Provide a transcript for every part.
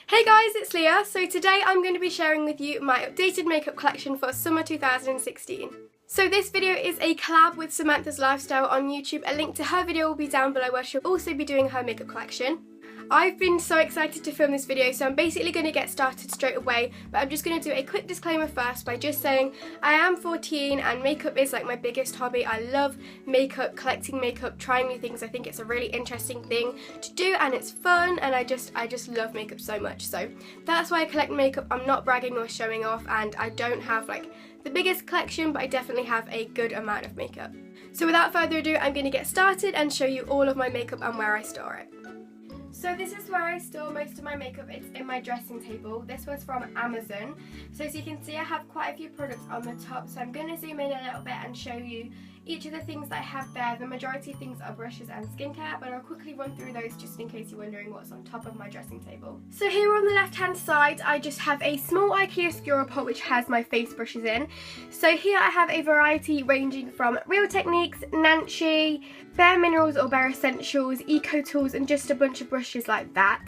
Hey guys, it's Leah. So today I'm going to be sharing with you my updated makeup collection for summer 2016. So this video is a collab with Samantha's Lifestyle on YouTube. A link to her video will be down below where she'll also be doing her makeup collection. I've been so excited to film this video, so I'm basically going to get started straight away, but I'm just going to do a quick disclaimer first by just saying I am 14 and makeup is like my biggest hobby. I love makeup, collecting makeup, trying new things. I think it's a really interesting thing to do and it's fun, and I just love makeup so much. So that's why I collect makeup. I'm not bragging or showing off, and I don't have like the biggest collection, but I definitely have a good amount of makeup. So without further ado, I'm going to get started and show you all of my makeup and where I store it. So this is where I store most of my makeup. It's in my dressing table. This was from Amazon. So as you can see, I have quite a few products on the top. So I'm going to zoom in a little bit and show you each of the things that I have there. The majority of things are brushes and skincare, but I'll quickly run through those just in case you're wondering what's on top of my dressing table. So here on the left hand side, I just have a small IKEA skewer pot which has my face brushes in. So here I have a variety ranging from Real Techniques, Nancy, Bare Minerals or Bare Essentials, Eco Tools, and just a bunch of brushes like that.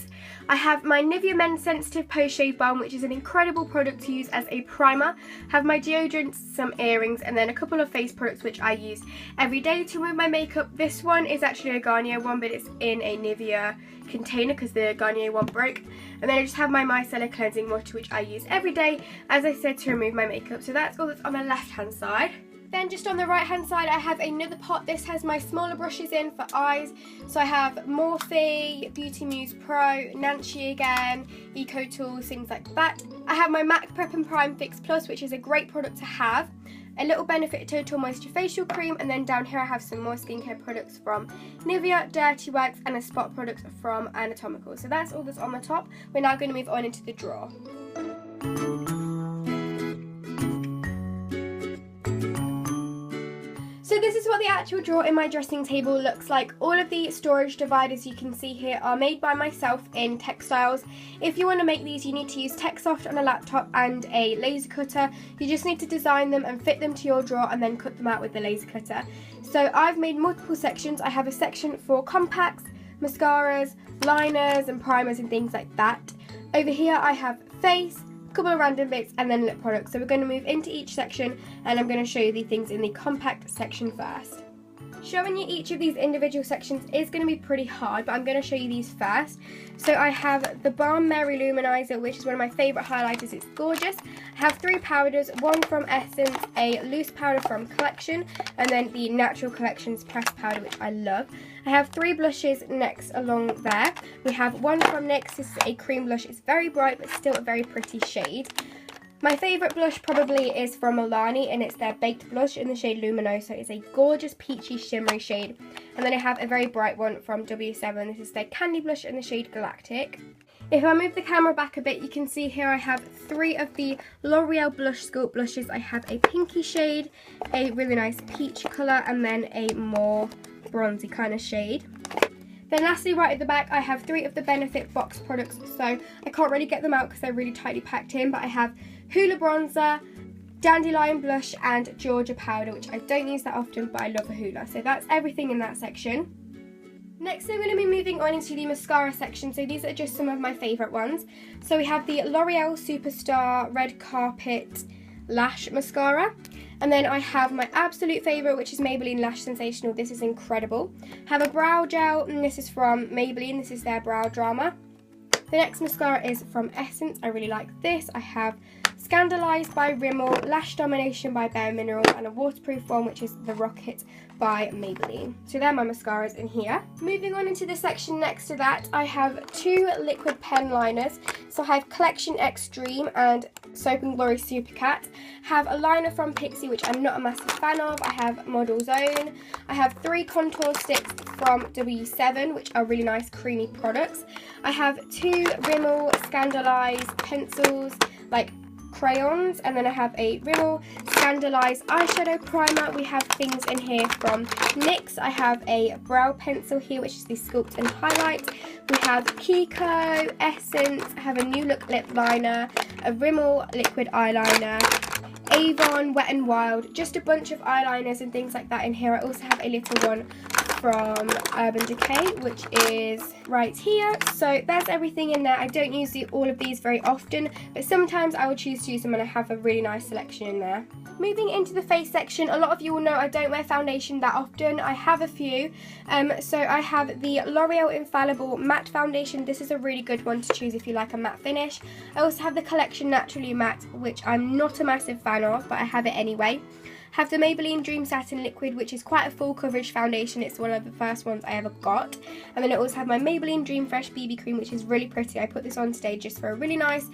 I have my Nivea Men Sensitive Post Shave Balm, which is an incredible product to use as a primer. I have my deodorants, some earrings, and then a couple of face products which I use every day to remove my makeup. This one is actually a Garnier one, but it's in a Nivea container because the Garnier one broke. And then I just have my micellar cleansing water, which I use every day, as I said, to remove my makeup. So that's all that's on the left hand side. Then just on the right hand side I have another pot. This has my smaller brushes in for eyes. So I have Morphe, Beauty Muse Pro, Nancy again, Eco Tools, things like that. I have my MAC Prep and Prime Fix Plus, which is a great product to have. A little Benefit Total Moisture Facial Cream, and then down here I have some more skincare products from Nivea, Dirty Wax, and a spot product from Anatomical. So that's all that's on the top. We're now going to move on into the drawer. So this is what the actual drawer in my dressing table looks like. All of the storage dividers you can see here are made by myself in textiles. If you want to make these, you need to use TechSoft on a laptop and a laser cutter. You just need to design them and fit them to your drawer and then cut them out with the laser cutter. So I've made multiple sections. I have a section for compacts, mascaras, liners and primers and things like that. Over here I have face, couple of random bits, and then lip products. So we're going to move into each section and I'm going to show you the things in the compact section first. Showing you each of these individual sections is going to be pretty hard, but I'm going to show you these first. So I have the Balm Mary Luminizer, which is one of my favourite highlighters. It's gorgeous. I have 3 powders, one from Essence, a loose powder from Collection, and then the Natural Collections pressed powder, which I love. I have 3 blushes next along there. We have one from NYX. This is a cream blush. It's very bright, but still a very pretty shade. My favourite blush probably is from Milani, and it's their Baked Blush in the shade Luminoso. It's a gorgeous peachy shimmery shade. And then I have a very bright one from W7. This is their Candy Blush in the shade Galactic. If I move the camera back a bit, you can see here I have 3 of the L'Oreal Blush Sculpt blushes. I have a pinky shade, a really nice peach colour, and then a more bronzy kind of shade. Then lastly, right at the back, I have 3 of the Benefit box products. So I can't really get them out because they're really tightly packed in, but I have Hoola Bronzer, Dandelion Blush, and Georgia Powder, which I don't use that often, but I love a Hoola. So that's everything in that section. Next, I'm going to be moving on into the mascara section. So these are just some of my favourite ones. So we have the L'Oreal Superstar Red Carpet Lash Mascara. And then I have my absolute favourite, which is Maybelline Lash Sensational. This is incredible. I have a brow gel, and this is from Maybelline. This is their Brow Drama. The next mascara is from Essence. I really like this. I have Scandalized by Rimmel, Lash Domination by Bare Minerals, and a waterproof one, which is the Rocket by Maybelline. So they're my mascaras in here. Moving on into the section next to that, I have 2 liquid pen liners. So I have Collection Extreme and Soap & Glory Super Cat. I have a liner from Pixi, which I'm not a massive fan of. I have Model Zone. I have 3 contour sticks from W7, which are really nice creamy products. I have 2 Rimmel Scandalized pencils, like crayons, and then I have a Rimmel Scandalized eyeshadow primer. We have things in here from NYX. I have a brow pencil here, which is the Sculpt and Highlight. We have Kiko, Essence. I have a New Look lip liner, a Rimmel liquid eyeliner, Avon Wet n Wild, just a bunch of eyeliners and things like that in here. I also have a little one from Urban Decay, which is right here. So there's everything in there. I don't use all of these very often, but sometimes I will choose to use them and I have a really nice selection in there. Moving into the face section, a lot of you will know I don't wear foundation that often. I have a few. So I have the L'Oreal Infallible Matte Foundation. This is a really good one to choose if you like a matte finish. I also have the Collection Naturally Matte, which I'm not a massive fan of, but I have it anyway. Have the Maybelline Dream Satin Liquid, which is quite a full coverage foundation. It's one of the first ones I ever got. And then I also have my Maybelline Dream Fresh BB Cream, which is really pretty. I put this on today just for a really nice,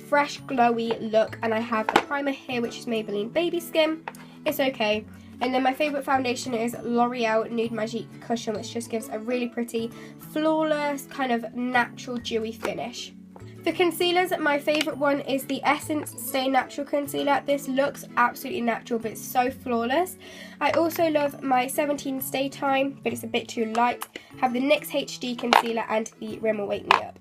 fresh, glowy look. And I have a primer here, which is Maybelline Baby Skin. It's okay. And then my favourite foundation is L'Oreal Nude Magique Cushion, which just gives a really pretty, flawless, kind of natural, dewy finish. For concealers, my favourite one is the Essence Stay Natural Concealer. This looks absolutely natural, but it's so flawless. I also love my 17 Stay Time, but it's a bit too light. Have the NYX HD Concealer and the Rimmel Wake Me Up.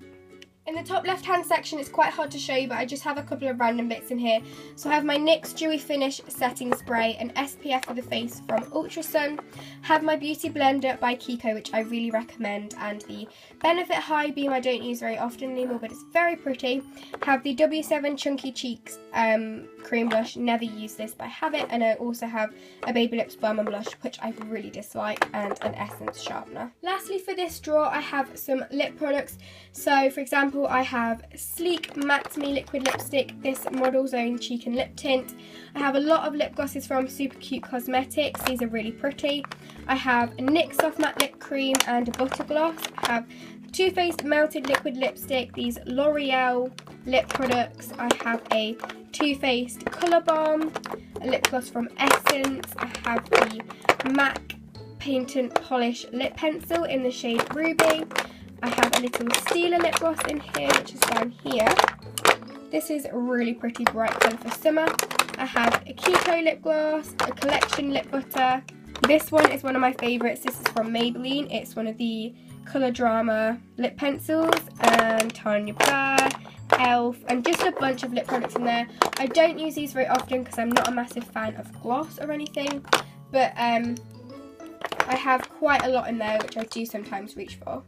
In the top left hand section, it's quite hard to show you, but I just have a couple of random bits in here. So I have my NYX Dewy Finish Setting Spray, an SPF for the face from Ultra Sun. Have my Beauty Blender by Kiko, which I really recommend, and the Benefit High Beam I don't use very often anymore, but it's very pretty. Have the W7 Chunky Cheeks cream blush. Never use this, but I have it. And I also have a Baby Lips Balm and Blush, which I really dislike, and an Essence sharpener. Lastly, for this drawer, I have some lip products. So for example, I have Sleek Matte Me Liquid Lipstick, this Model's Own Cheek and Lip Tint. I have a lot of lip glosses from Super Cute Cosmetics. These are really pretty. I have a NYX Soft Matte Lip Cream and a Butter Gloss. I have Too Faced Melted Liquid Lipstick, these L'Oreal lip products. I have a Too Faced Colour Balm, a lip gloss from Essence. I have the MAC Paint and Polish Lip Pencil in the shade Ruby. I have a little Stila lip gloss in here, which is down here. This is a really pretty bright colour for summer. I have a Kiko lip gloss, a Collection lip butter. This one is one of my favourites. This is from Maybelline. It's one of the Colour Drama lip pencils, and Tanya Burr, Elf, and just a bunch of lip products in there. I don't use these very often because I'm not a massive fan of gloss or anything, but I have quite a lot in there, which I do sometimes reach for.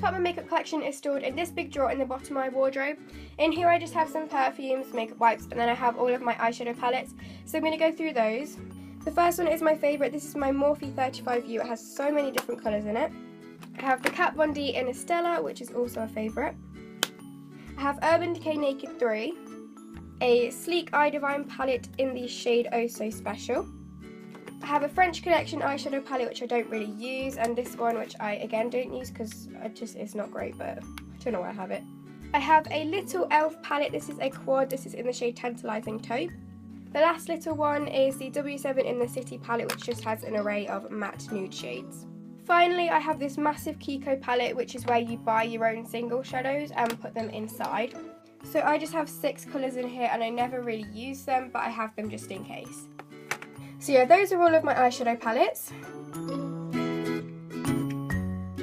Part of my makeup collection is stored in this big drawer in the bottom of my wardrobe. In here I just have some perfumes, makeup wipes, and then I have all of my eyeshadow palettes. So I'm going to go through those. The first one is my favourite. This is my Morphe 35U. It has so many different colours in it. I have the Kat Von D in Estella, which is also a favourite. I have Urban Decay Naked 3, a Sleek Eye Divine palette in the shade Oh So Special. I have a French Connection eyeshadow palette, which I don't really use, and this one, which I again don't use because it's not great, but I don't know why I have it. I have a little e.l.f. palette. This is a quad. This is in the shade Tantalising Taupe. The last little one is the W7 in the City palette, which just has an array of matte nude shades. Finally, I have this massive Kiko palette, which is where you buy your own single shadows and put them inside. So I just have 6 colours in here, and I never really use them, but I have them just in case. So yeah, those are all of my eyeshadow palettes.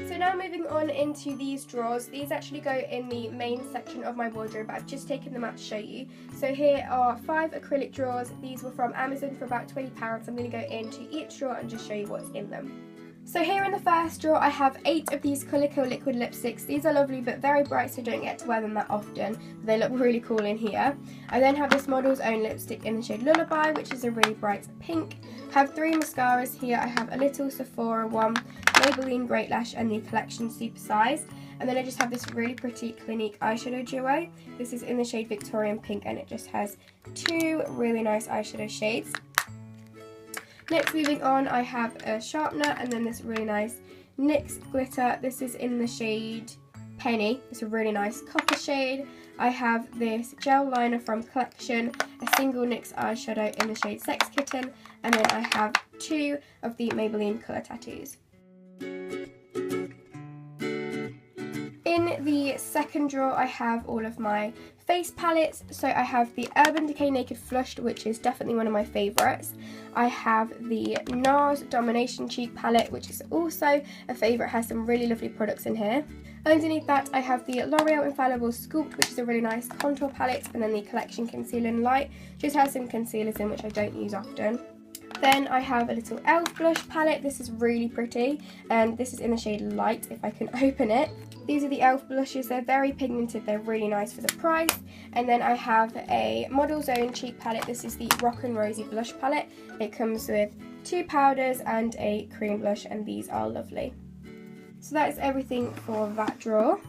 So now moving on into these drawers. These actually go in the main section of my wardrobe, but I've just taken them out to show you. So here are 5 acrylic drawers. These were from Amazon for about £20. I'm going to go into each drawer and just show you what's in them. So here in the first drawer I have 8 of these Colour Kill liquid lipsticks. These are lovely but very bright, so I don't get to wear them that often. But they look really cool in here. I then have this Model's Own lipstick in the shade Lullaby, which is a really bright pink. I have 3 mascaras here. I have a little Sephora one, Maybelline Great Lash, and the Collection Super Size. And then I just have this really pretty Clinique eyeshadow duo. This is in the shade Victorian Pink, and it just has 2 really nice eyeshadow shades. Next, moving on, I have a sharpener and then this really nice NYX glitter. This is in the shade Penny. It's a really nice copper shade. I have this gel liner from Collection, a single NYX eyeshadow in the shade Sex Kitten, and then I have 2 of the Maybelline Colour Tattoos. In the second drawer I have all of my face palettes. So I have the Urban Decay Naked Flushed, which is definitely one of my favourites. I have the NARS Domination Cheek palette, which is also a favourite, has some really lovely products in here. Underneath that I have the L'Oreal Infallible Sculpt, which is a really nice contour palette, and then the Collection Concealer in Light, just has some concealers in which I don't use often. Then I have a little e.l.f. blush palette. This is really pretty, and this is in the shade Light, if I can open it. These are the e.l.f. blushes. They're very pigmented, they're really nice for the price. And then I have a Model's Own cheek palette. This is the Rock and Rosy blush palette. It comes with 2 powders and a cream blush, and these are lovely. So that is everything for that drawer.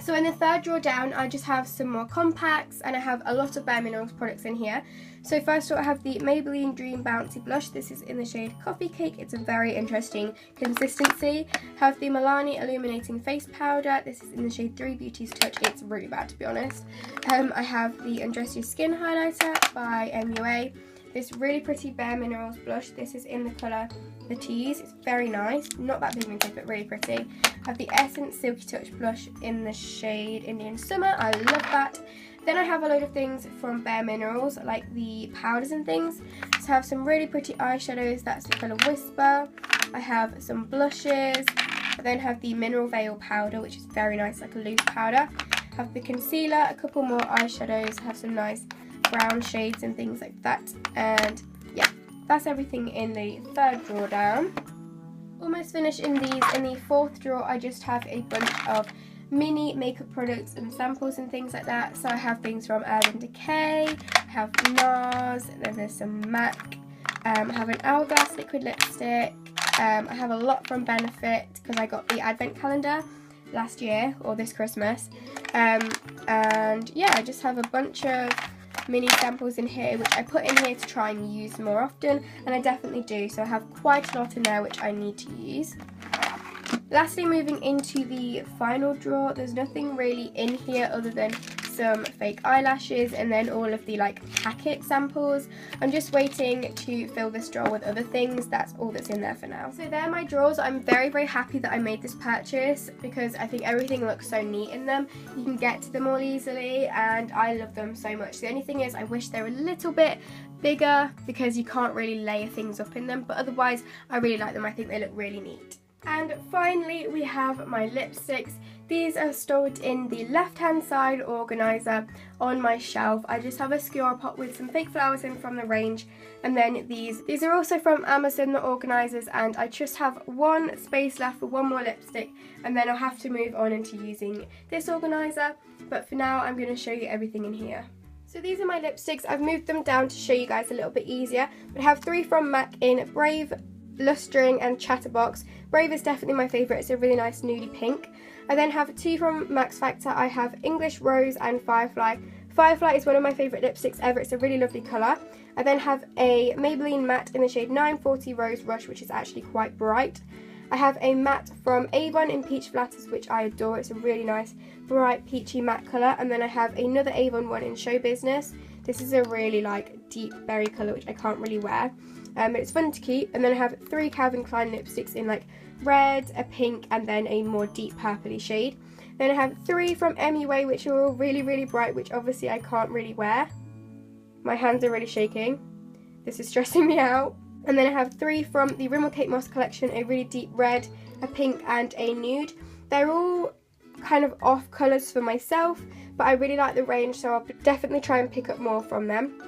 So in the third drawer down, I just have some more compacts, and I have a lot of Bare Minerals products in here. So first of all, I have the Maybelline Dream Bouncy Blush. This is in the shade Coffee Cake. It's a very interesting consistency. I have the Milani Illuminating Face Powder. This is in the shade 3 Beauty's Touch. It's really bad, to be honest. I have the Undress Your Skin Highlighter by MUA. This really pretty Bare Minerals blush. This is in the colour The Tease. It's very nice. Not that pigmented, but really pretty. I have the Essence Silky Touch blush in the shade Indian Summer. I love that. Then I have a load of things from Bare Minerals, like the powders and things. So I have some really pretty eyeshadows. That's the colour Whisper. I have some blushes. I then have the Mineral Veil powder, which is very nice, like a loose powder. I have the concealer, a couple more eyeshadows. I have some nice brown shades and things like that. And yeah, that's everything in the third drawer down. Almost finished in these. In the fourth drawer, I just have a bunch of mini makeup products and samples and things like that. So I have things from Urban Decay, I have NARS, and then there's some MAC. I have an Hourglass liquid lipstick. I have a lot from Benefit because I got the advent calendar last year, or this Christmas. And yeah, I just have a bunch of mini samples in here, which I put in here to try and use more often, and I definitely do. So I have quite a lot in there which I need to use. Lastly, moving into the final drawer, there's nothing really in here other than some fake eyelashes and then all of the like packet samples. I'm just waiting to fill this drawer with other things. That's all that's in there for now. So they're my drawers. I'm very happy that I made this purchase because I think everything looks so neat in them. You can get to them all easily, and I love them so much. The only thing is I wish they were a little bit bigger because you can't really layer things up in them, but otherwise I really like them. I think they look really neat. And finally, we have my lipsticks. These are stored in the left-hand side organiser on my shelf. I just have a skewer pot with some fake flowers in from the range, and then these are also from Amazon, the organisers, and I just have one space left for one more lipstick, and then I'll have to move on into using this organiser. But for now, I'm going to show you everything in here. So these are my lipsticks. I've moved them down to show you guys a little bit easier. But I have 3 from MAC in Brave, Lustring and Chatterbox. Brave is definitely my favourite. It's a really nice nudie pink. I then have 2 from Max Factor. I have English Rose and Firefly. Firefly is one of my favourite lipsticks ever. It's a really lovely colour. I then have a Maybelline matte in the shade 940 Rose Rush, which is actually quite bright. I have a matte from Avon in Peach Flatters, which I adore. It's a really nice, bright, peachy matte colour. And then I have another Avon one in Show Business. This is a really like deep berry colour, which I can't really wear. But it's fun to keep. And then I have 3 Calvin Klein lipsticks in like red, a pink, and then a more deep purpley shade. Then I have 3 from MUA, which are all really bright, which obviously I can't really wear. My hands are really shaking. This is stressing me out. And then I have 3 from the Rimmel Kate Moss collection, a really deep red, a pink, and a nude. They're all kind of off colours for myself, but I really like the range, so I'll definitely try and pick up more from them.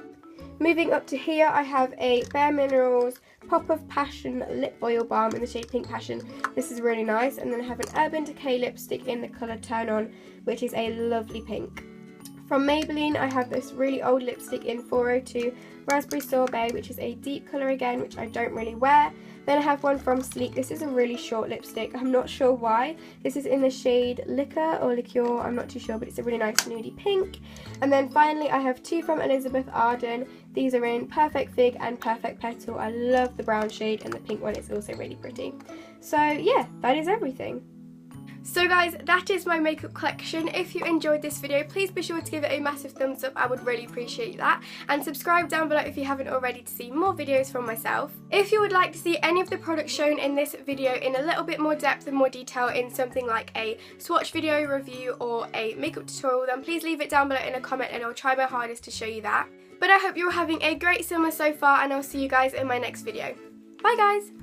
Moving up to here, I have a Bare Minerals Pop of Passion Lip Oil Balm in the shade Pink Passion. This is really nice. And then I have an Urban Decay lipstick in the colour Turn On, which is a lovely pink. From Maybelline, I have this really old lipstick in 402 Raspberry Sorbet, which is a deep colour again, which I don't really wear. Then I have one from Sleek. This is a really short lipstick. I'm not sure why. This is in the shade Liquor or Liqueur. I'm not too sure, but it's a really nice nudie pink. And then finally, I have 2 from Elizabeth Arden. These are in Perfect Fig and Perfect Petal. I love the brown shade, and the pink one is also really pretty. So yeah, that is everything. So guys, that is my makeup collection. If you enjoyed this video, please be sure to give it a massive thumbs up. I would really appreciate that. And subscribe down below if you haven't already to see more videos from myself. If you would like to see any of the products shown in this video in a little bit more depth and more detail in something like a swatch video review or a makeup tutorial, then please leave it down below in a comment and I'll try my hardest to show you that. But I hope you're having a great summer so far, and I'll see you guys in my next video. Bye guys!